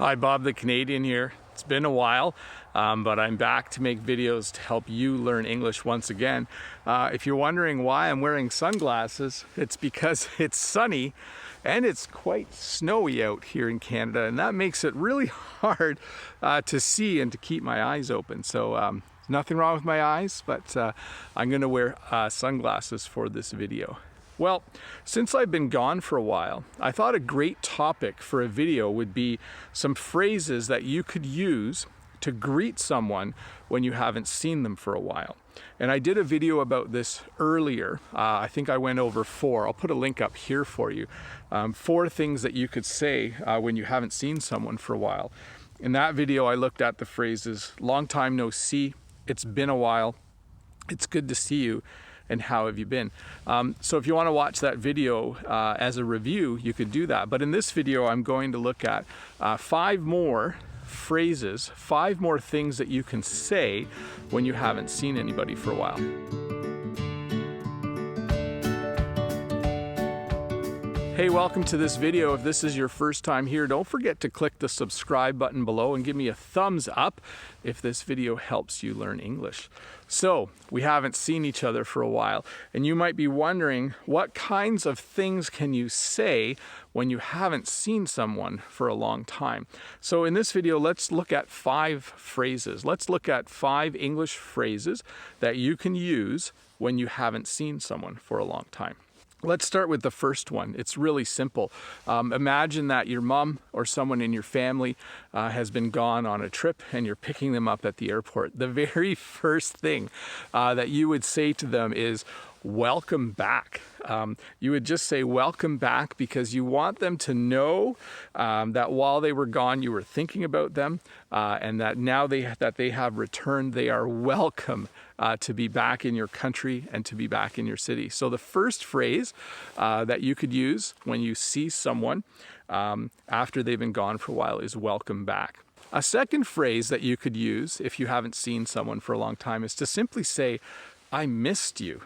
Hi, Bob the Canadian here. It's been a while, but I'm back to make videos to help you learn English once again. If you're wondering why I'm wearing sunglasses, it's because it's sunny and it's quite snowy out here in Canada, and that makes it really hard to see and to keep my eyes open. So nothing wrong with my eyes, but I'm going to wear sunglasses for this video. Well, since I've been gone for a while, I thought a great topic for a video would be some phrases that you could use to greet someone when you haven't seen them for a while. And I did a video about this earlier. I think I went over 4. I'll put a link up here for you. 4 things that you could say when you haven't seen someone for a while. In that video, I looked at the phrases, long time no see, it's been a while, it's good to see you, and how have you been? So if you want to watch that video as a review, you could do that. But in this video, I'm going to look at 5 more phrases, 5 more things that you can say when you haven't seen anybody for a while. Hey, welcome to this video. If this is your first time here, don't forget to click the subscribe button below and give me a thumbs up if this video helps you learn English. So, we haven't seen each other for a while, and you might be wondering, what kinds of things can you say when you haven't seen someone for a long time? So in this video, let's look at 5 phrases. Let's look at 5 English phrases that you can use when you haven't seen someone for a long time. Let's start with the first one. It's really simple. Imagine that your mom or someone in your family has been gone on a trip and you're picking them up at the airport. The very first thing that you would say to them is, welcome back. You would just say welcome back because you want them to know that while they were gone, you were thinking about them, and that now that they have returned, they are welcome to be back in your country and to be back in your city. So the first phrase that you could use when you see someone after they've been gone for a while is welcome back. A second phrase that you could use if you haven't seen someone for a long time is to simply say, I missed you.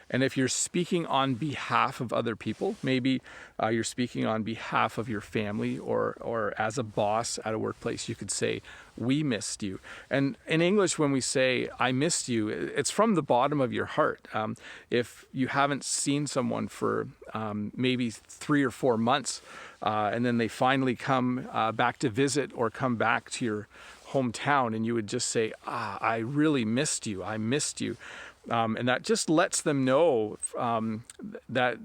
And if you're speaking on behalf of other people, maybe you're speaking on behalf of your family or as a boss at a workplace, you could say, we missed you. And in English, when we say, I missed you, it's from the bottom of your heart. If you haven't seen someone for maybe 3 or 4 months, and then they finally come back to visit or come back to your hometown, and you would just say, I really missed you. I missed you. And that just lets them know that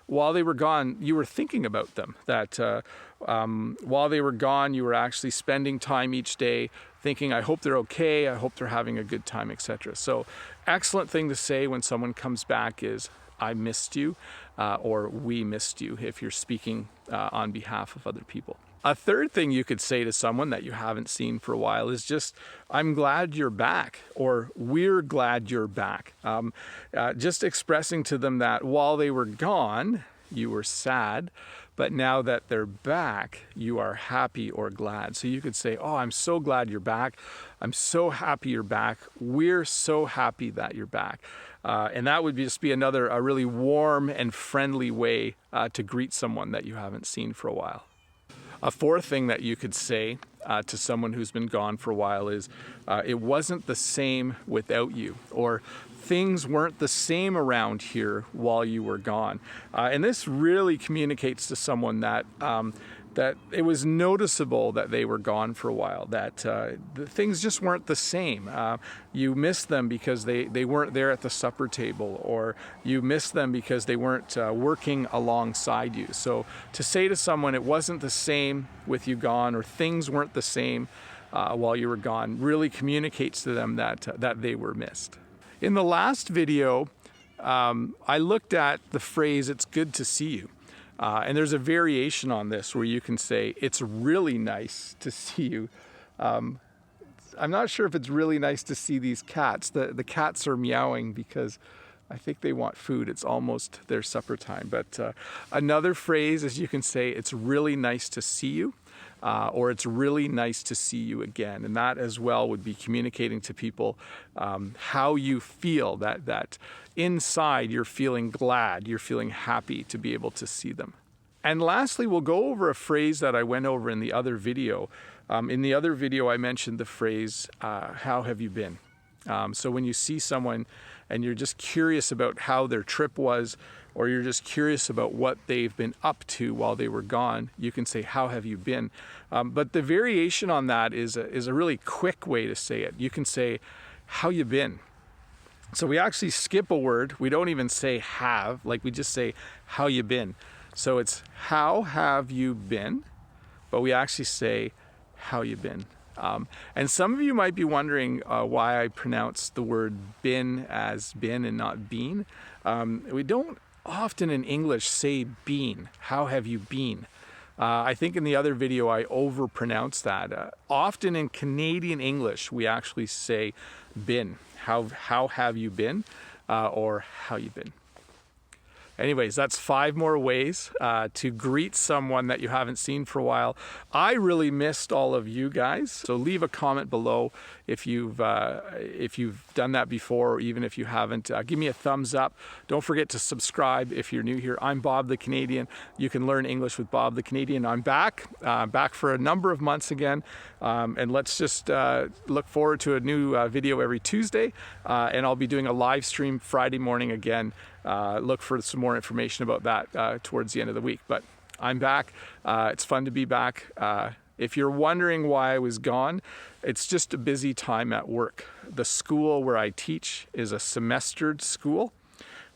while they were gone, you were thinking about them. That while they were gone, you were actually spending time each day thinking, I hope they're okay, I hope they're having a good time, etc. So excellent thing to say when someone comes back is, I missed you, or we missed you, if you're speaking on behalf of other people. A third thing you could say to someone that you haven't seen for a while is just, I'm glad you're back, or we're glad you're back. Just expressing to them that while they were gone, you were sad, but now that they're back, you are happy or glad. So you could say, oh, I'm so glad you're back. I'm so happy you're back. We're so happy that you're back. And that would just be a really warm and friendly way to greet someone that you haven't seen for a while. A fourth thing that you could say to someone who's been gone for a while is, it wasn't the same without you, or things weren't the same around here while you were gone. And this really communicates to someone that that it was noticeable that they were gone for a while, that the things just weren't the same. You missed them because they weren't there at the supper table, or you missed them because they weren't working alongside you. So to say to someone it wasn't the same with you gone, or things weren't the same while you were gone, really communicates to them that they were missed. In the last video, I looked at the phrase, it's good to see you. And there's a variation on this where you can say, it's really nice to see you. I'm not sure if it's really nice to see these cats. The cats are meowing because I think they want food. It's almost their supper time. But another phrase is you can say, it's really nice to see you. Or it's really nice to see you again. And that as well would be communicating to people how you feel, that inside you're feeling glad, you're feeling happy to be able to see them. And lastly, we'll go over a phrase that I went over in the other video. In the other video, I mentioned the phrase, how have you been? So when you see someone and you're just curious about how their trip was, or you're just curious about what they've been up to while they were gone, you can say, how have you been? But the variation on that is a really quick way to say it. You can say, how you been? So we actually skip a word. We don't even say have, like we just say, how you been? So it's, how have you been? But we actually say, how you been? And some of you might be wondering why I pronounce the word been as been and not been. We don't often in English say been. How have you been? I think in the other video I overpronounced that. Often in Canadian English we actually say been. How have you been? Or how you been? Anyways, that's 5 more ways to greet someone that you haven't seen for a while. I really missed all of you guys, so leave a comment below if you've done that before, or even if you haven't. Give me a thumbs up. Don't forget to subscribe if you're new here. I'm Bob the Canadian. You can learn English with Bob the Canadian. I'm back for a number of months again, and let's just look forward to a new video every Tuesday, and I'll be doing a live stream Friday morning again. Look for some more information about that towards the end of the week. But I'm back. It's fun to be back. If you're wondering why I was gone, it's just a busy time at work. The school where I teach is a semestered school.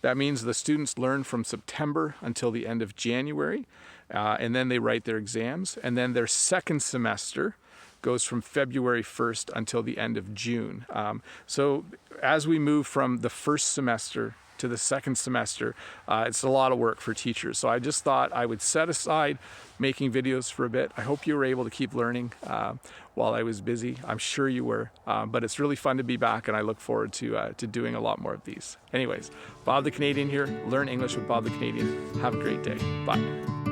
That means the students learn from September until the end of January, and then they write their exams. And then their second semester goes from February 1st until the end of June. So as we move from the first semester to the second semester, it's a lot of work for teachers. So I just thought I would set aside making videos for a bit. I hope you were able to keep learning while I was busy. I'm sure you were, but it's really fun to be back, and I look forward to doing a lot more of these. Anyways, Bob the Canadian here. Learn English with Bob the Canadian. Have a great day. Bye.